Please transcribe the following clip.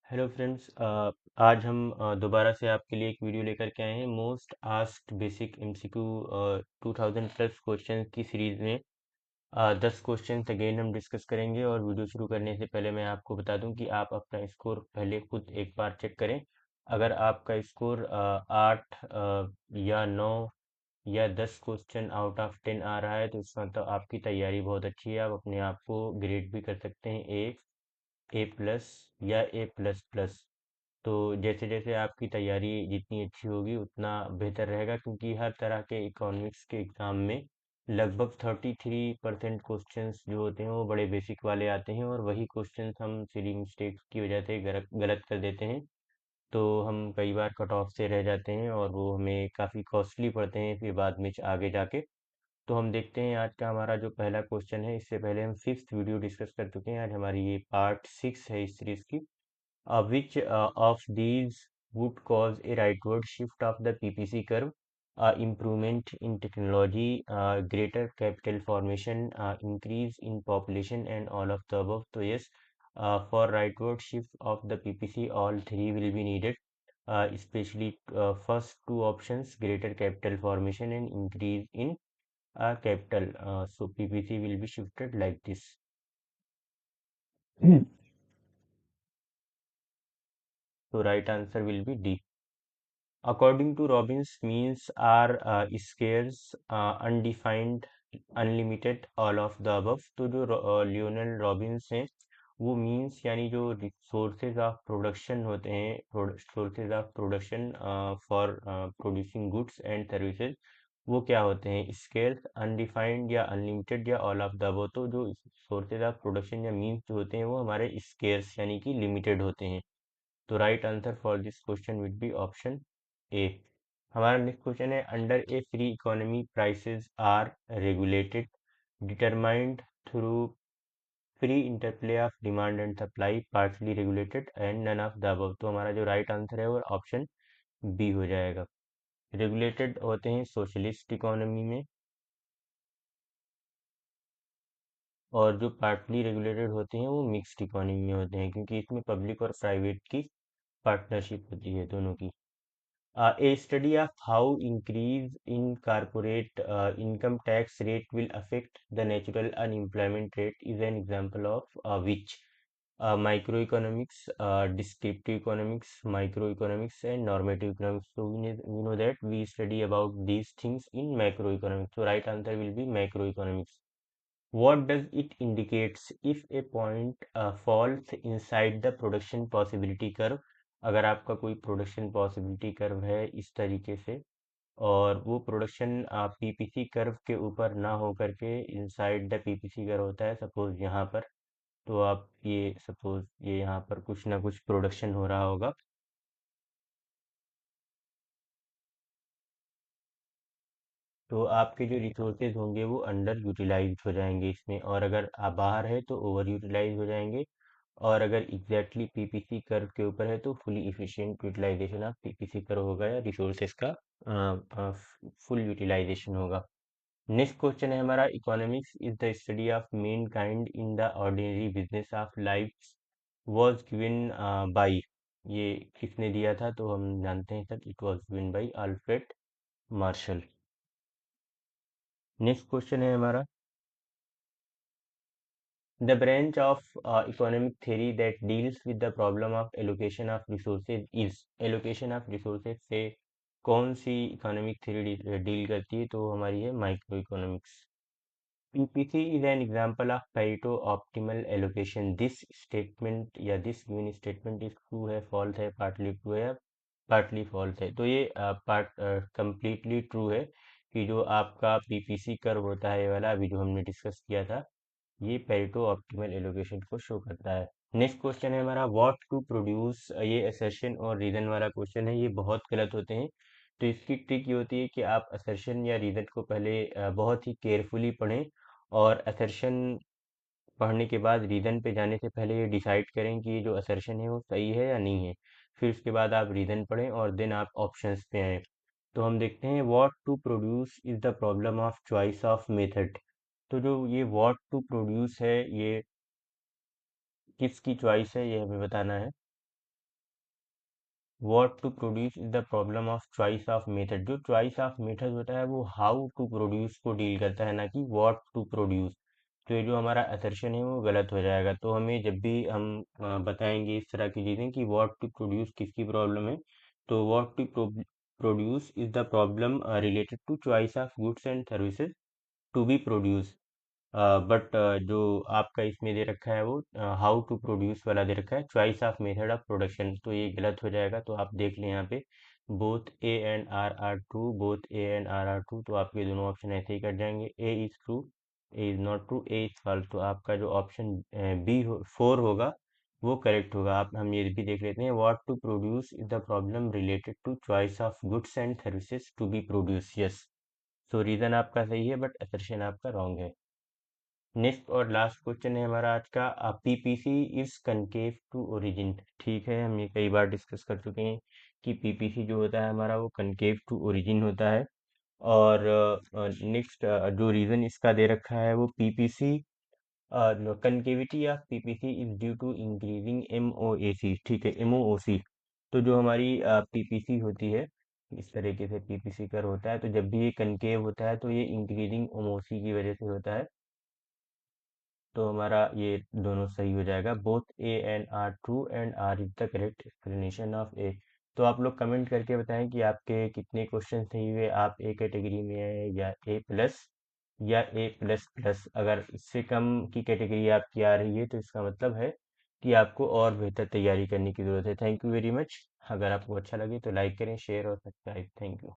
Hello friends. आज हम दोबारा से आपके लिए एक वीडियो लेकर के आए हैं most asked basic MCQ 2000 plus question की सीरीज में। 10 क्वेश्चन अगेन हम डिस्कस करेंगे और वीडियो शुरू करने से पहले मैं आपको बता दूं कि आप अपना स्कोर पहले खुद एक बार चेक करें। अगर आपका स्कोर 8 या 9 या 10 क्वेश्चन आउट ऑफ 10 आ रहा है तो इसका मतलब आपकी तैयारी बहुत अच्छी है। आप अपने आप को ग्रेड भी कर सकते हैं ए प्लस या ए प्लस प्लस। तो जैसे जैसे आपकी तैयारी जितनी अच्छी होगी उतना बेहतर रहेगा, क्योंकि हर तरह के इकोनॉमिक्स के एग्ज़ाम में लगभग 33% क्वेश्चंस जो होते हैं वो बड़े बेसिक वाले आते हैं, और वही क्वेश्चंस हम सिली मिस्टेक्स की वजह से गलत गलत कर देते हैं। तो हम कई बार कट ऑफ से रह जाते हैं और वो हमें काफ़ी कॉस्टली पड़ते हैं फिर बाद में आगे जाके। तो हम देखते हैं आज का हमारा जो पहला क्वेश्चन है। इससे पहले हम फिफ्थ वीडियो डिस्कस कर चुके हैं, आज हमारी ये पार्ट 6 है इस सीरीज की। Which of these would cause a rightward shift of the PPC curve? Improvement in technology, greater capital formation, increase in population, and all of the above. So yes, for rightward shift of the PPC, all three will be needed. Especially first two options, greater capital formation and increase in capital. So PPC will be shifted like this. So right answer will be D. According to Robbins, means are scarce, undefined, unlimited, all of the above. तो जो Lionel Robins हैं वो means यानी जो sources of production होते हैं, sources of production for producing goods and services, वो क्या होते हैं? स्केर्स, अनडिफाइंड या अनलिमिटेड या ऑल ऑफ द अबव। तो जो सोर्सेज ऑफ प्रोडक्शन या मीन्स जो होते हैं वो हमारे स्केर्स यानी कि लिमिटेड होते हैं। तो right answer for this question will be option A. हमारा नेक्स्ट क्वेश्चन है, under a free economy prices are regulated, determined through free interplay of demand and supply, partly regulated and none of the above. तो हमारा जो right answer है वो option B हो जाएगा। Regulated होते हैं सोशलिस्ट इकोनॉमी में, और जो पार्टली रेगुलेटेड होते हैं वो मिक्स्ड इकोनॉमी में होते हैं, क्योंकि इसमें पब्लिक और प्राइवेट की पार्टनरशिप होती है दोनों की। A study of how increase in corporate income tax rate will affect the natural unemployment rate is an example of which? Microeconomics, descriptive economics, microeconomics, and normative economics. So we know that we study about these things in macroeconomics. So right answer will be macroeconomics. What does it indicates if a point falls inside the production possibility curve? अगर आपका कोई production possibility curve है इस तरीके से, और वो production PPC curve के ऊपर ना हो करके इनसाइड द पीपीसी कर्व होता है, सपोज यहाँ पर, तो आप ये सपोज ये यहाँ पर कुछ ना कुछ प्रोडक्शन हो रहा होगा, तो आपके जो रिसोर्सेज होंगे वो अंडर यूटिलाइज हो जाएंगे इसमें, और अगर आप बाहर है तो ओवर यूटिलाइज हो जाएंगे, और अगर एग्जैक्टली पीपीसी कर्व के ऊपर है तो fully efficient utilisation of PPC curve होगा, या रिसोर्सेज का फुल यूटिलाइजेशन होगा। नेक्स्ट क्वेश्चन है हमारा, economics is the study of mankind in the ordinary business of life was given by. ये किसने दिया था? तो हम जानते हैं sir, it was given by Alfred Marshall. Next question है हमारा, the branch of economic theory that deals with the problem of allocation of resources is, allocation of resources से कौन सी इकोनॉमिक थ्योरी डील करती है? तो हमारी है micro economics. PPC is an example of Pareto optimal allocation. This statement या this given statement is true है, false है, पार्टली ट्रू है, पार्टली फॉल्स है? तो ये पार्ट कंप्लीटली ट्रू है कि जो आपका पीपीसी कर्व होता है ये वाला अभी जो हमने डिस्कस किया था, ये पेरेटो ऑप्टिमल एलोकेशन को शो करता है। नेक्स्ट क्वेश्चन है हमारा, व्हाट टू प्रोड्यूस। ये असर्शन और रीजन वाला क्वेश्चन है, ये बहुत गलत होते हैं। तो इसकी ट्रिक ये होती है कि आप असर्शन या रीजन को पहले बहुत ही केयरफुली पढ़ें, और असर्शन पढ़ने के बाद रीजन पे जाने से पहले ये डिसाइड करें कि ये जो असर्शन है वो सही है या नहीं है। फिर उसके बाद आप रीजन पढ़ें और देन आप ऑप्शंस पे आएँ। तो हम देखते हैं, what to produce is the problem of choice of method. तो जो ये व्हाट टू प्रोड्यूस है, ये किसकी चॉइस है ये हमें बताना है। What to produce is the problem of choice of method. जो चॉइस ऑफ मेथड होता है वो हाउ टू प्रोड्यूस को डील करता है, ना कि व्हाट टू प्रोड्यूस। तो ये जो हमारा असर्शन है वो गलत हो जाएगा। तो हमें जब भी हम बताएंगे इस तरह की चीज़ें कि व्हाट टू प्रोड्यूस किसकी प्रॉब्लम है, तो what to produce is the problem related to choice of goods and services to be produce. But जो आपका इसमें दे रखा है वो हाउ टू प्रोड्यूस वाला दे रखा है choice of method of production, तो ये गलत हो जाएगा। तो आप देख लें यहाँ पे both A and R are true, both A and R are true, तो आपके दोनों ऑप्शन ऐसे ही कट जाएंगे। A is true, A is not true, A is false. तो आपका जो ऑप्शन बी फोर होगा वो करेक्ट होगा। आप हम ये भी देख लेते हैं, what to produce is the problem related to choice of goods and services to be produce. Yes, so reason आपका सही है बट असर्शन आपका रॉन्ग है। नेक्स्ट और लास्ट क्वेश्चन है हमारा आज का, PPC is concave to origin. ठीक है, हम ये कई बार डिस्कस कर चुके हैं कि पीपीसी जो होता है हमारा वो कनकेव टू ओरिजिन होता है। और नेक्स्ट जो रीजन इसका दे रखा है वो PPC concavity of PPC is due to increasing MOAC. ठीक है, एमओओसी। तो जो हमारी पीपीसी होती है, इस तरीके से पीपीसी कर होता है, तो जब भी ये कनकेव होता है तो ये इंक्रीजिंग एमओसी की वजह से होता है। तो हमारा ये दोनों सही हो जाएगा। Both A and R true and R is the correct explanation of A. तो आप लोग कमेंट करके बताएं कि आपके कितने क्वेश्चन सही हुए, आप ए कैटेगरी में हैं या ए प्लस या ए प्लस प्लस। अगर इससे कम की कैटेगरी आपकी आ रही है तो इसका मतलब है कि आपको और बेहतर तैयारी करने की ज़रूरत है। Thank you very much. अगर आपको अच्छा लगे तो लाइक करें, शेयर और सब्सक्राइब। Thank you.